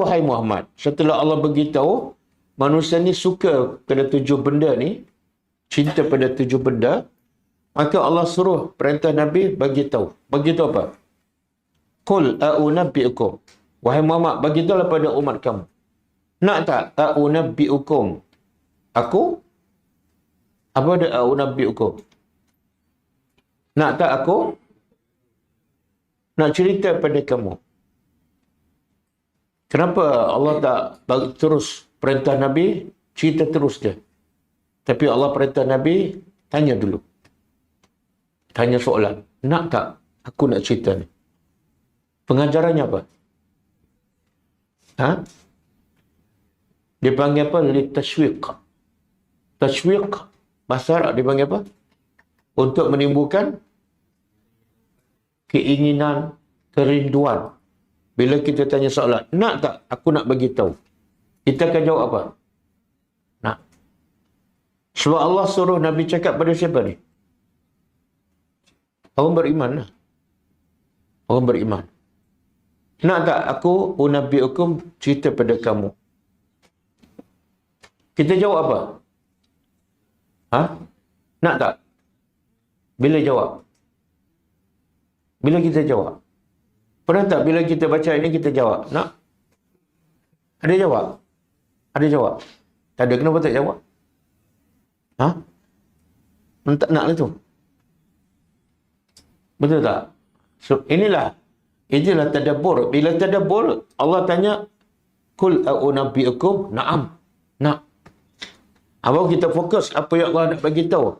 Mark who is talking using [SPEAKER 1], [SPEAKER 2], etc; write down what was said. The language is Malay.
[SPEAKER 1] Wahai Muhammad, setelah Allah beritahu manusia ni suka pada 7 benda ni, cinta pada 7 benda, maka Allah suruh perintah Nabi bagi tahu. Bagi tahu apa? Qul a'unabbi'ukum. Wahai Muhammad, bagi tahulah pada umat kamu. Nak tak a'unabbi'ukum? Aku? Apa ada a'unabbi'ukum? Nak tak aku? Nak cerita pada kamu. Kenapa Allah tak bagi terus perintah Nabi, cerita terus je. Tapi Allah perintah Nabi, tanya dulu. Tanya soalan. Nak tak aku nak cerita ni? Pengajarannya apa? Ha? Dia panggil apa? Litashwiq. Tashwiq, bahasa Arab dia panggil apa? Untuk menimbulkan keinginan, kerinduan. Bila kita tanya soalan, nak tak aku nak bagi tahu? Kita akan jawab apa? Nak. Sebab Allah suruh Nabi cakap pada siapa ni? Orang beriman lah. Orang beriman. Nak tak aku unabbi'ukum, cerita pada kamu? Kita jawab apa? Ha? Nak tak? Bila jawab? Bila kita jawab? Pernah tak bila kita baca ini kita jawab? Nak? Ada jawab? Ada jawab? Tak ada, kenapa tak jawab? Ha? Tak nak lah tu. Betul tak? So, inilah tadabbur. Bila tadabbur, Allah tanya, Qul a'unabbi'ukum, na'am. Nak. Abang kita fokus apa yang Allah nak bagi tahu.